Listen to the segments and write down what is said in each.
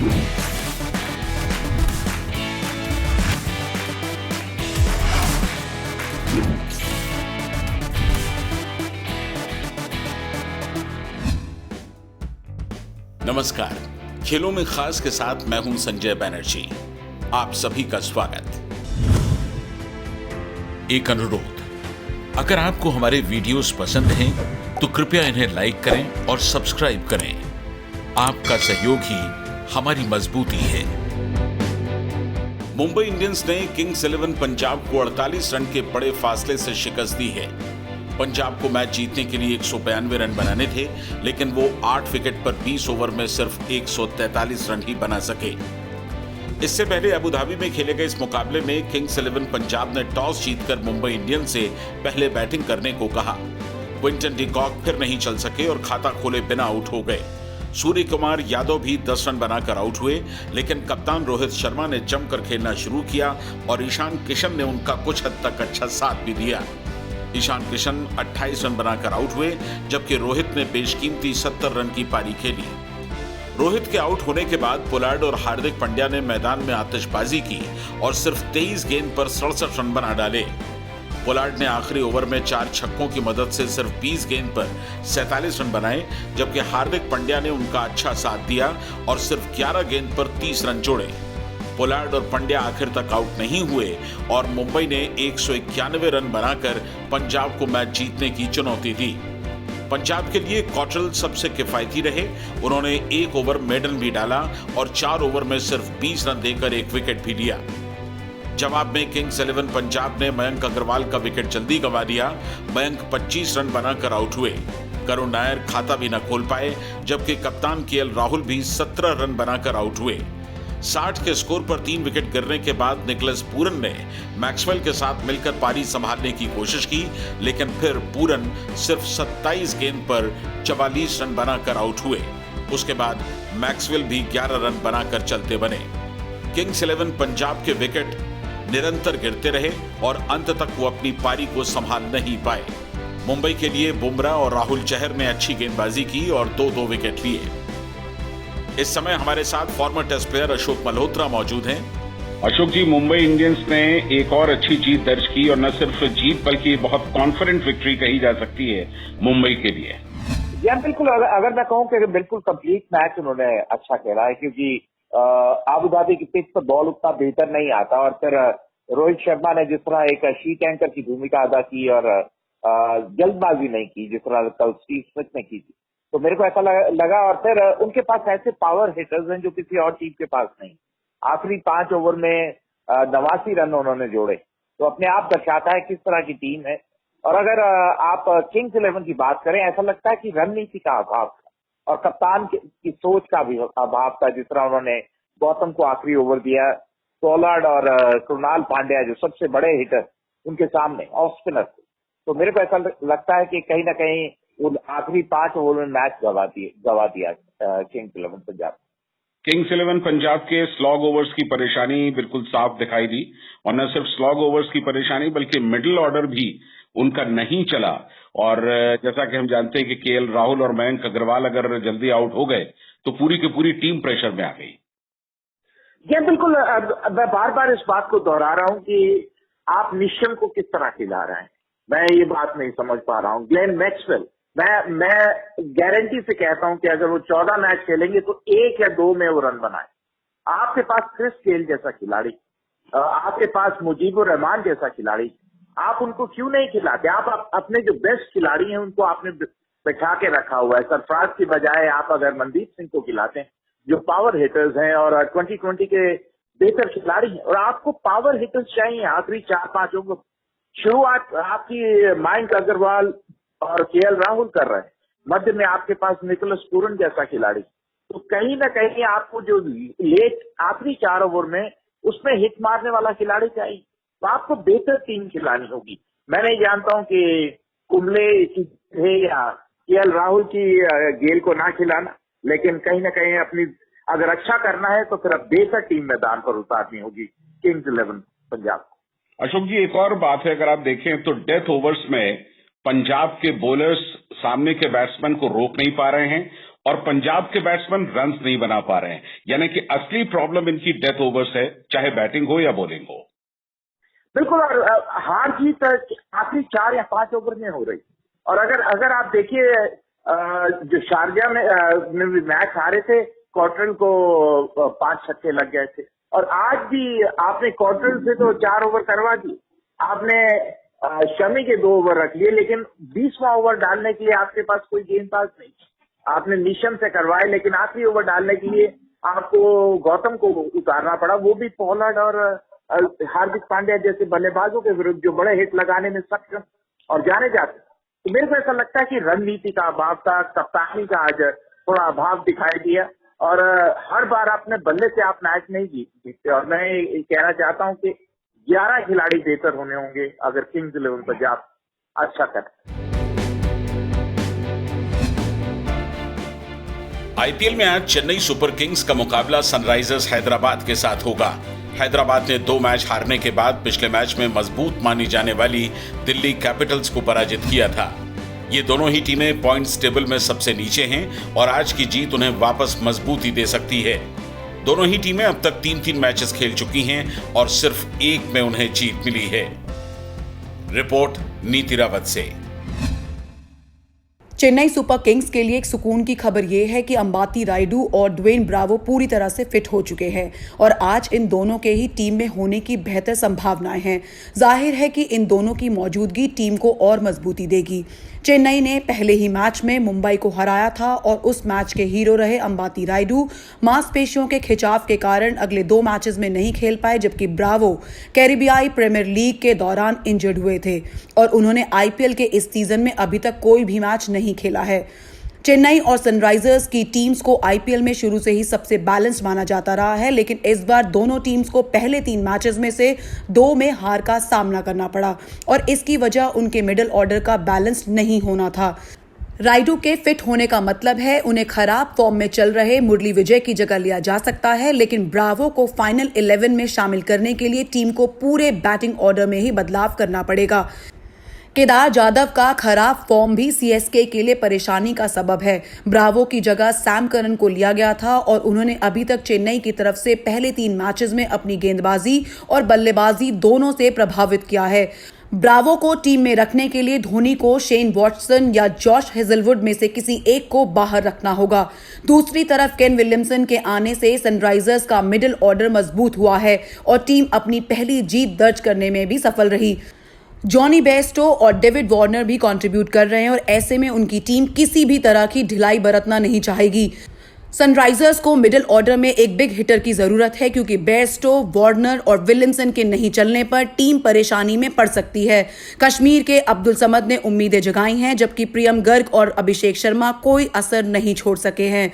नमस्कार, खेलों में खास के साथ मैं हूं संजय बैनर्जी। आप सभी का स्वागत। एक अनुरोध, अगर आपको हमारे वीडियोस पसंद हैं तो कृपया इन्हें लाइक करें और सब्सक्राइब करें। आपका सहयोग ही हमारी मजबूती है। मुंबई इंडियंस ने किंग्स 11 पंजाब को 48 रन के बड़े फासले से शिकस्त दी है। पंजाब को मैच जीतने के लिए 192 रन बनाने थे, लेकिन वो 8 विकेट पर 20 ओवर में सिर्फ 143 रन ही बना सके। इससे पहले अबू धाबी में खेले गए इस मुकाबले में किंग्स 11 पंजाब ने टॉस जीतकर मुंबई इंडियंस से पहले बैटिंग करने को कहा। क्विंटन डी कॉक फिर नहीं चल सके और खाता खोले बिना आउट हो गए। सूर्य कुमार यादव भी 10 रन बनाकर आउट हुए, लेकिन कप्तान रोहित शर्मा ने जमकर खेलना शुरू किया और ईशान किशन ने उनका कुछ हद तक अच्छा साथ भी दिया। ईशान किशन 28 रन बनाकर आउट हुए, जबकि रोहित ने बेशकीमती 70 रन की पारी खेली। रोहित के आउट होने के बाद पोलार्ड और हार्दिक पांड्या ने मैदान में आतिशबाजी की और सिर्फ 23 गेंद पर 67 रन बना डाले। पोलार्ड ने आखिरी ओवर में 4 छक्कों की मदद से सिर्फ 20 गेंद पर 47 रन बनाए, जबकि हार्दिक पांड्या ने उनका अच्छा साथ दिया और सिर्फ 11 गेंद पर 30 रन जोड़े। पोलार्ड और पंड्या आखिर तक आउट नहीं हुए और मुंबई ने 191 रन बनाकर पंजाब को मैच जीतने की चुनौती दी। पंजाब के लिए कॉटरल सबसे किफायती रहे। उन्होंने 1 ओवर मेडन भी डाला और 4 ओवर में सिर्फ 20 रन देकर 1 विकेट भी लिया। जवाब में किंग्स 11 पंजाब ने मयंक अग्रवाल का विकेट जल्दी गंवा दिया। मयंक 25 रन बनाकर आउट हुए। करुण नायर खाता भी न खोल पाए, जबकि कप्तान केएल राहुल भी 17 रन बनाकर आउट हुए। 60 के स्कोर पर 3 विकेट गिरने के बाद निकोलस पूरन ने मैक्सवेल के साथ मिलकर पारी संभालने की कोशिश की, लेकिन फिर पूरन सिर्फ 27 गेंद पर 44 रन बनाकर आउट हुए। उसके बाद मैक्सवेल भी 11 रन बनाकर चलते बने। किंग्स 11 पंजाब के विकेट निरंतर गिरते रहे और अंत तक वो अपनी पारी को संभाल नहीं पाए। मुंबई के लिए बुमराह और राहुल चहर ने अच्छी गेंदबाजी की और 2-2 विकेट लिए। इस समय हमारे साथ former test player Ashok Malhotra मौजूद हैं। अशोक जी, मुंबई इंडियंस ने एक और अच्छी जीत दर्ज की और न सिर्फ जीत बल्कि बहुत कॉन्फिडेंट विक्ट्री कही जा सकती है मुंबई के लिए। जी बिल्कुल, अगर मैं कहूं कि बिल्कुल कंप्लीट मैच उन्होंने अच्छा खेला है, क्योंकि आबू धाबी की पिच पर बॉल उतना बेहतर नहीं आता और फिर रोहित शर्मा ने जिस तरह एक शीट एंकर की भूमिका अदा की और जल्दबाजी नहीं की जिस तरह कल स्टीव स्मिथ ने की थी, तो मेरे को ऐसा लगा। और फिर उनके पास ऐसे पावर हिटर्स हैं जो किसी और टीम के पास नहीं। आखिरी 5 ओवर में 89 रन उन्होंने जोड़े, तो अपने आप दर्शाता है किस तरह की टीम है। और अगर आप किंग्स 11 की बात करें, ऐसा लगता है कि रणनीति का अभाव था और कप्तान की सोच का भी अभाव था। जिस तरह उन्होंने गौतम को आखिरी ओवर दिया, पोलार्ड और कृणाल पांड्या जो सबसे बड़े हिटर उनके सामने ऑफ स्पिनर, तो मेरे को ऐसा लगता है कि कहीं ना कहीं आखिरी 5 ओवर में मैच गवा दिया किंग्स 11 पंजाब। किंग्स 11 पंजाब के स्लॉग ओवर्स की परेशानी बिल्कुल साफ दिखाई दी और न सिर्फ स्लॉग ओवर्स की परेशानी बल्कि मिडिल ऑर्डर भी उनका नहीं चला। और जैसा कि हम जानते हैं कि केएल राहुल और मयंक अग्रवाल अगर जल्दी आउट हो गए तो पूरी की पूरी टीम प्रेशर में आ गई। ये बिल्कुल, मैं बार बार इस बात को दोहरा रहा हूं कि आप निशम को किस तरह खिला रहे हैं, मैं ये बात नहीं समझ पा रहा हूं। ग्लेन मैक्सवेल, मैं गारंटी से कहता हूं कि अगर वो 14 मैच खेलेंगे तो 1 या 2 में वो रन बनाए। आपके पास क्रिस गेल जैसा खिलाड़ी, आपके पास मुजीबुर रहमान जैसा खिलाड़ी, आप उनको क्यों नहीं खिलाते? आप अपने जो बेस्ट खिलाड़ी हैं उनको आपने बैठा के रखा हुआ है। सरफराज की बजाय आप अगर मनदीप सिंह को खिलाते हैं जो पावर हिटर्स हैं और 2020 के बेहतर खिलाड़ी हैं, और आपको पावर हिटर्स चाहिए आखिरी 4-5 ओवर। शुरुआत आपकी मयंक अग्रवाल और केएल राहुल कर रहे हैं, मध्य में आपके पास निकोलस पूरन जैसा खिलाड़ी, तो कहीं ना कहीं आपको जो लेट आखिरी 4 ओवर में उसमें हिट मारने वाला खिलाड़ी चाहिए। तो आपको बेहतर टीम खिलानी होगी। मैं नहीं जानता हूं कि कुंबले है या केएल राहुल की गेल को ना खिलाना, लेकिन कहीं ना कहीं अपनी अगर अच्छा करना है तो फिर अब बेहतर टीम मैदान पर उतारनी होगी किंग्स 11 पंजाब। अशोक जी, एक और बात है, अगर आप देखें तो डेथ ओवर्स में पंजाब के बॉलर्स सामने के बैट्समैन को रोक नहीं पा रहे हैं और पंजाब के बैट्समैन रन्स नहीं बना पा रहे हैं, यानी कि असली प्रॉब्लम इनकी डेथ ओवर्स है, चाहे बैटिंग हो या बॉलिंग हो। बिल्कुल, और हार जीत आखिरी 4 या 5 ओवर में हो रही। और अगर आप देखिए जो शारजा में भी मैच हारे थे, कॉटरल को 5 छक्के लग गए थे, और आज भी आपने कॉटरल से तो 4 ओवर करवा दी, आपने शमी के 2 ओवर रख लिए, लेकिन 20वां ओवर डालने के लिए आपके पास कोई गेंदबाज नहीं। आपने निशम से करवाए, लेकिन आखिरी ओवर डालने के लिए आपको गौतम को उतारना पड़ा, वो भी पोलार्ड और हार्दिक पांड्या जैसे बल्लेबाजों के विरुद्ध जो बड़े हिट लगाने में सक्षम और जाने जाते। तो मेरे को ऐसा लगता है कि रणनीति का अभाव था, कप्तानी का आज थोड़ा अभाव दिखाई दिया, और हर बार अपने बल्ले से आप मैच नहीं जीतते। और मैं ये कहना चाहता हूं कि 11 खिलाड़ी बेहतर होने होंगे अगर किंग्स 11 पंजाब अच्छा करे। आईपीएल में आज चेन्नई सुपर किंग्स का मुकाबला सनराइजर्स हैदराबाद के साथ होगा। हैदराबाद ने 2 मैच हारने के बाद पिछले मैच में मजबूत मानी जाने वाली दिल्ली कैपिटल्स को पराजित किया था। ये दोनों ही टीमें पॉइंट्स टेबल में सबसे नीचे हैं और आज की जीत उन्हें वापस मजबूती दे सकती है। दोनों ही टीमें अब तक 3-3 मैचेस खेल चुकी हैं और सिर्फ एक में उन्हें जीत मिली है। रिपोर्ट नीति रावत से। चेन्नई सुपर किंग्स के लिए एक सुकून की खबर यह है कि अंबाती रायडू और ड्वेन ब्रावो पूरी तरह से फिट हो चुके हैं और आज इन दोनों के ही टीम में होने की बेहतर संभावनाएं हैं। जाहिर है कि इन दोनों की मौजूदगी टीम को और मजबूती देगी। चेन्नई ने पहले ही मैच में मुंबई को हराया था और उस मैच के हीरो रहे अंबाती रायडू मांसपेशियों के खिंचाव के कारण अगले 2 मैचेस में नहीं खेल पाए, जबकि ब्रावो कैरिबियाई प्रीमियर लीग के दौरान इंजर्ड हुए थे और उन्होंने आईपीएल के इस सीजन में अभी तक कोई भी मैच नहीं खेला है। चेन्नई और सनराइजर्स की टीम्स को आईपीएल में शुरू से ही सबसे बैलेंस्ड माना जाता रहा है, लेकिन इस बार दोनों टीम्स को पहले 3 मैचेस में से 2 में हार का सामना करना पड़ा और इसकी वजह उनके मिडिल ऑर्डर का बैलेंस नहीं होना था। रायडू के फिट होने का मतलब है उन्हें खराब फॉर्म में चल रहे मुरली विजय की जगह लिया जा सकता है, लेकिन ब्रावो को फाइनल 11 में शामिल करने के लिए टीम को पूरे बैटिंग ऑर्डर में ही बदलाव करना पड़ेगा। केदार जाधव का खराब फॉर्म भी सीएसके के लिए परेशानी का सबब है। ब्रावो की जगह सैम करन को लिया गया था और उन्होंने अभी तक चेन्नई की तरफ से पहले 3 मैचेस में अपनी गेंदबाजी और बल्लेबाजी दोनों से प्रभावित किया है। ब्रावो को टीम में रखने के लिए धोनी को शेन वॉटसन या जॉश हेजलवुड में से किसी एक को बाहर रखना होगा। दूसरी तरफ केन विलियमसन के आने से सनराइजर्स का मिडिल ऑर्डर मजबूत हुआ है और टीम अपनी पहली जीत दर्ज करने में भी सफल रही। जॉनी बेस्टो और डेविड वार्नर भी कंट्रीब्यूट कर रहे हैं और ऐसे में उनकी टीम किसी भी तरह की ढिलाई बरतना नहीं चाहेगी। सनराइजर्स को मिडिल ऑर्डर में एक बिग हिटर की जरूरत है क्योंकि बेस्टो, वार्नर और विलियमसन के नहीं चलने पर टीम परेशानी में पड़ सकती है। कश्मीर के अब्दुल समद ने उम्मीदें जगाई हैं, जबकि प्रियम गर्ग और अभिषेक शर्मा कोई असर नहीं छोड़ सके हैं।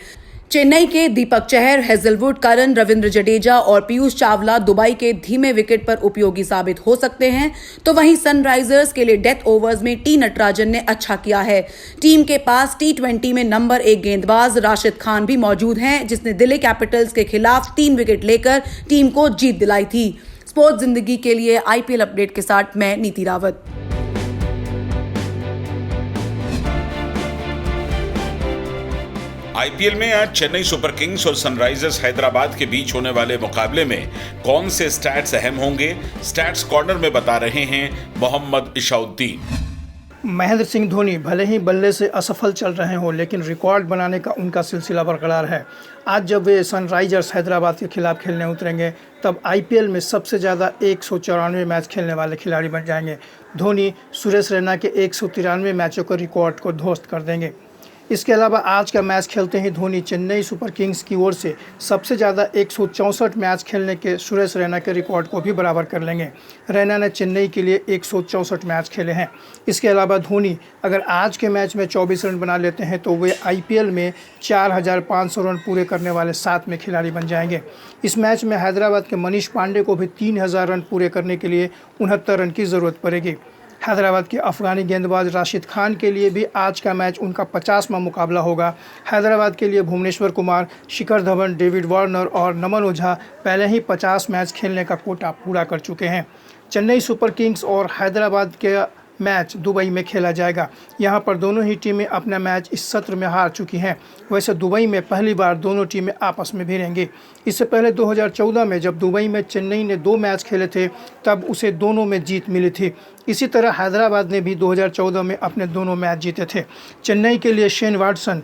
चेन्नई के दीपक चहर, हेजलवुड, करन, रविंद्र जडेजा और पीयूष चावला दुबई के धीमे विकेट पर उपयोगी साबित हो सकते हैं, तो वहीं सनराइजर्स के लिए डेथ ओवर्स में टी नटराजन ने अच्छा किया है। टीम के पास T20 में नंबर 1 गेंदबाज राशिद खान भी मौजूद हैं, जिसने दिल्ली कैपिटल्स के खिलाफ 3 विकेट लेकर टीम को जीत दिलाई थी। स्पोर्ट्स जिंदगी के लिए आईपीएल अपडेट के साथ मैं नीति रावत। आईपीएल में आज चेन्नई सुपर किंग्स और सनराइजर्स हैदराबाद के बीच होने वाले मुकाबले में कौन से स्टैट्स अहम होंगे, स्टैट्स कॉर्नर में बता रहे हैं मोहम्मद इशाउद्दीन। महेंद्र सिंह धोनी भले ही बल्ले से असफल चल रहे हों, लेकिन रिकॉर्ड बनाने का उनका सिलसिला बरकरार है। आज जब वे सनराइजर्स हैदराबाद के खिलाफ खेलने उतरेंगे तब आईपीएल में सबसे ज़्यादा 194 मैच खेलने वाले खिलाड़ी बन जाएंगे। धोनी सुरेश रैना के 193 मैचों के रिकॉर्ड को ध्वस्त कर देंगे। इसके अलावा आज का मैच खेलते ही धोनी चेन्नई सुपर किंग्स की ओर से सबसे ज़्यादा 164 मैच खेलने के सुरेश रैना के रिकॉर्ड को भी बराबर कर लेंगे। रैना ने चेन्नई के लिए 164 मैच खेले हैं। इसके अलावा धोनी अगर आज के मैच में 24 रन बना लेते हैं तो वे आईपीएल में 4500 रन पूरे करने वाले 7वें खिलाड़ी बन जाएंगे। इस मैच में हैदराबाद के मनीष पांडे को भी 3000 रन पूरे करने के लिए 69 रन की ज़रूरत पड़ेगी। हैदराबाद के अफगानी गेंदबाज राशिद खान के लिए भी आज का मैच उनका 50वां मुकाबला होगा। हैदराबाद के लिए भुवनेश्वर कुमार, शिखर धवन, डेविड वार्नर और नमन ओझा पहले ही 50 मैच खेलने का कोटा पूरा कर चुके हैं। चेन्नई सुपर किंग्स और हैदराबाद के मैच दुबई में खेला जाएगा। यहाँ पर दोनों ही टीमें अपना मैच इस सत्र में हार चुकी हैं। वैसे दुबई में पहली बार दोनों टीमें आपस में भिड़ेंगी। इससे पहले 2014 में जब दुबई में चेन्नई ने 2 मैच खेले थे तब उसे दोनों में जीत मिली थी। इसी तरह हैदराबाद ने भी 2014 में अपने दोनों मैच जीते थे। चेन्नई के लिए शेन वाटसन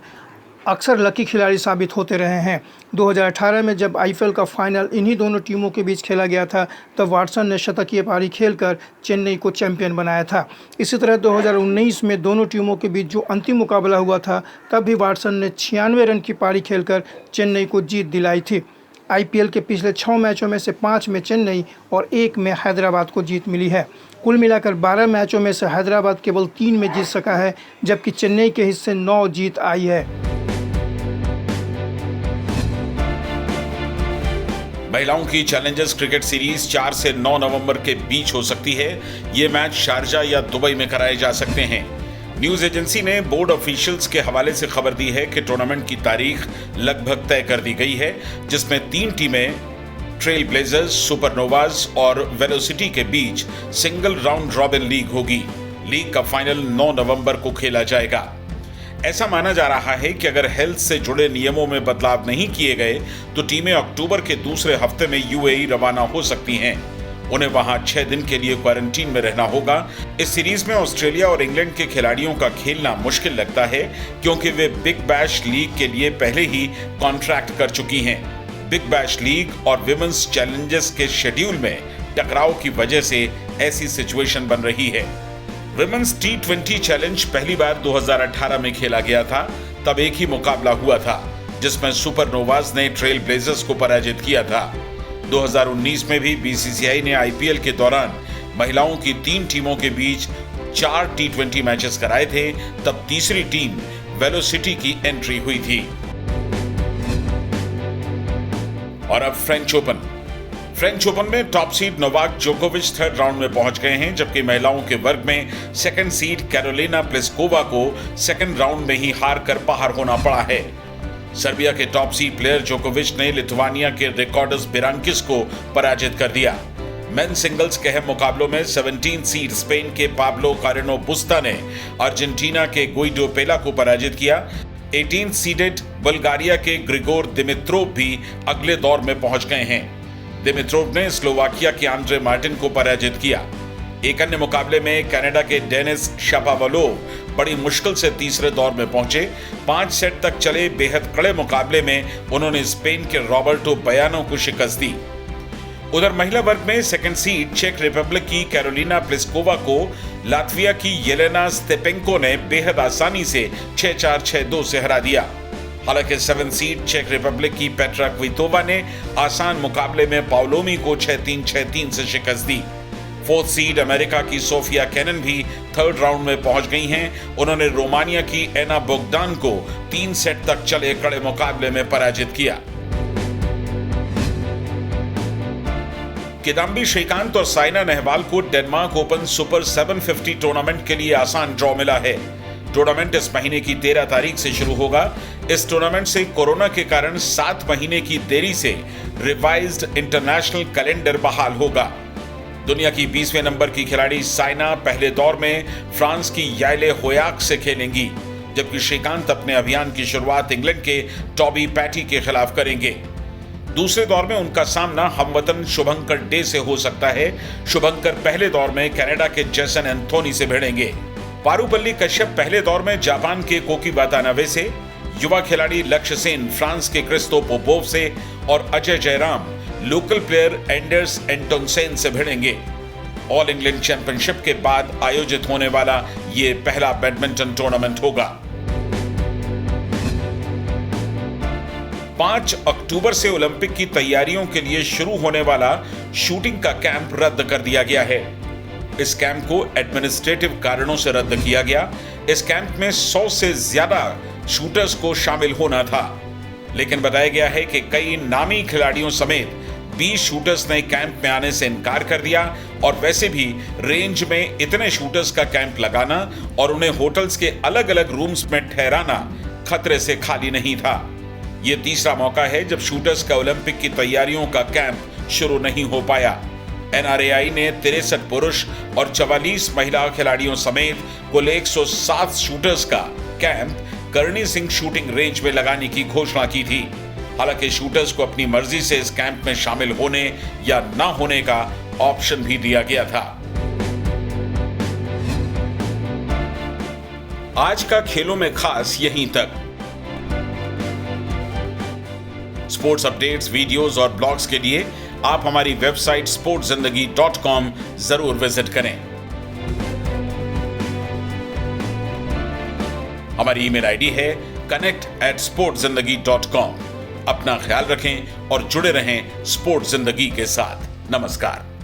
अक्सर लकी खिलाड़ी साबित होते रहे हैं। 2018 में जब आईपीएल का फाइनल इन्हीं दोनों टीमों के बीच खेला गया था तब वाटसन ने शतकीय पारी खेलकर चेन्नई को चैंपियन बनाया था। इसी तरह 2019 में दोनों टीमों के बीच जो अंतिम मुकाबला हुआ था तब भी वाटसन ने 96 रन की पारी खेलकर चेन्नई को जीत दिलाई थी। आईपीएल के पिछले 6 मैचों में से 5 में चेन्नई और 1 में हैदराबाद को जीत मिली है। कुल मिलाकर 12 मैचों में से हैदराबाद केवल 3 में जीत सका है, जबकि चेन्नई के हिस्से 9 जीत आई है। महिलाओं की चैलेंजर्स क्रिकेट सीरीज 4 से 9 नवंबर के बीच हो सकती है। ये मैच शारजा या दुबई में कराए जा सकते हैं। न्यूज एजेंसी ने बोर्ड ऑफिशियल्स के हवाले से खबर दी है कि टूर्नामेंट की तारीख लगभग तय कर दी गई है, जिसमें 3 टीमें ट्रेल ब्लेजर्स, सुपरनोवाज और वेलोसिटी के बीच सिंगल राउंड रॉबिन लीग होगी। लीग का फाइनल 9 नवंबर को खेला जाएगा। ऐसा माना जा रहा है कि अगर हेल्थ से जुड़े नियमों में बदलाव नहीं किए गए तो टीमें अक्टूबर के दूसरे हफ्ते में यूएई रवाना हो सकती हैं। उन्हें वहां 6 दिन के लिए क्वारंटीन में रहना होगा। इस सीरीज में ऑस्ट्रेलिया और इंग्लैंड के खिलाड़ियों का खेलना मुश्किल लगता है, क्योंकि वे बिग बैश लीग के लिए पहले ही कॉन्ट्रैक्ट कर चुकी हैं। बिग बैश लीग और विमेंस चैलेंजर्स के शेड्यूल में टकराव की वजह से ऐसी सिचुएशन बन रही है। विमेंस T20 चैलेंज पहली बार 2018 में खेला गया था। तब एक ही मुकाबला हुआ था जिसमें सुपरनोवाज ने ट्रेल ब्लेजर्स को पराजित किया था। 2019 में भी बीसीसीआई ने आईपीएल के दौरान महिलाओं की 3 टीमों के बीच 4 T20 मैचेस कराए थे। तब तीसरी टीम वेलोसिटी की एंट्री हुई थी। और अब फ्रेंच ओपन में टॉप सीड नोवाक जोकोविच 3rd राउंड में पहुंच गए हैं, जबकि महिलाओं के वर्ग में 2nd सीड कैरोलिना प्लिस्कोवा को 2nd राउंड में ही हार कर बाहर होना पड़ा है। सर्बिया के टॉप सीड प्लेयर जोकोविच ने लिथुआनिया के रिकॉर्डस बिरांकिस को पराजित कर दिया। मेन सिंगल्स के अहम मुकाबलों में 17 सीड स्पेन के पाब्लो कारेनो बुस्ता ने अर्जेंटीना के गुइडो पेला को पराजित किया। 18 सीडेड बुल्गारिया के ग्रिगोर दिमित्रोव भी अगले दौर में पहुंच गए हैं। दिमित्रोव ने स्लोवाकिया के आंद्रे मार्टिन को पराजित किया। एक अन्य मुकाबले में कनाडा के डेनिस शापोवालोव बड़ी मुश्किल से तीसरे दौर में पहुंचे। 5 सेट तक चले बेहद कड़े मुकाबले में उन्होंने स्पेन के रॉबर्टो बयानो को शिकस्त दी। उधर महिला वर्ग में 2nd सीड चेक रिपब्लिक की कैरोलिना प्लिस्कोवा को लात्विया की येलेना स्टेपेंको ने बेहद आसानी से 6-4, 6-2 से हरा दिया। हालांकि 7th सीड चेक रिपब्लिक की पेट्रा क्वितोवा ने आसान मुकाबले में पाउलोमी को 6-3, 6-3 से शिकस्त दी। 4th सीड अमेरिका की सोफिया कैनन भी 3rd राउंड में पहुंच गई हैं। उन्होंने रोमानिया की एना बोगदान को 3 सेट तक चले कड़े मुकाबले में पराजित किया। किदाम्बी श्रीकांत और साइना नेहवाल को डेनमार्क ओपन सुपर 750 टूर्नामेंट के लिए आसान ड्रॉ मिला है। टूर्नामेंट इस महीने की 13 तारीख से शुरू होगा। इस टूर्नामेंट से कोरोना के कारण 7 महीने की देरी से रिवाइज्ड इंटरनेशनल कैलेंडर बहाल होगा। दुनिया की 20वें नंबर की खिलाड़ी साइना पहले दौर में फ्रांस की याइले होयाक से खेलेंगी, जबकि श्रीकांत अपने अभियान की शुरुआत इंग्लैंड के टॉबी पैटी के खिलाफ करेंगे। दूसरे दौर में उनका सामना हमवतन शुभंकर डे से हो सकता है। शुभंकर पहले दौर में कनाडा के जेसन एंथोनी से भिड़ेंगे। पारुपल्ली कश्यप पहले दौर में जापान के कोकी वातानाबे से, युवा खिलाड़ी लक्ष्य सेन फ्रांस के क्रिस्तो पोपोव से और Ajay Jairam local player Anders Antonsen से भिड़ेंगे। ऑल इंग्लैंड चैंपियनशिप के बाद आयोजित होने वाला ये पहला बैडमिंटन टूर्नामेंट होगा। 5 अक्टूबर से ओलंपिक की तैयारियों के लिए शुरू होने वाला शूटिंग का कैंप रद्द कर दिया गया है। इस कैंप को एडमिनिस्ट्रेटिव कारणों से रद्द किया गया। इस कैंप में 100 से ज्यादा शूटर्स को शामिल होना था, लेकिन बताया गया है कि कई नामी खिलाड़ियों समेत 20 शूटर्स ने कैंप में आने से इनकार कर दिया। और वैसे भी रेंज में इतने शूटर्स का कैंप लगाना और उन्हें होटल्स के अलग अलग रूम्स में ठहराना खतरे से खाली नहीं था। यह तीसरा मौका है जब शूटर्स का ओलंपिक की तैयारियों का कैंप शुरू नहीं हो पाया। NRAI ने 63 पुरुष और 44 महिला खिलाड़ियों समेत कुल 107 शूटर्स का camp Karni Singh shooting range में लगाने की घोषणा की थी। हालांकि शूटर्स को अपनी मर्जी से इस कैंप में शामिल होने या न होने का ऑप्शन भी दिया गया था। आज का खेलों में खास यहीं तक। स्पोर्ट्स अपडेट्स, वीडियोस और ब्लॉग्स के लिए आप हमारी वेबसाइट sportszindagi.com जरूर विजिट करें। हमारी ईमेल आईडी है connect@sportszindagi.com। अपना ख्याल रखें और जुड़े रहें स्पोर्ट्स जिंदगी के साथ। नमस्कार।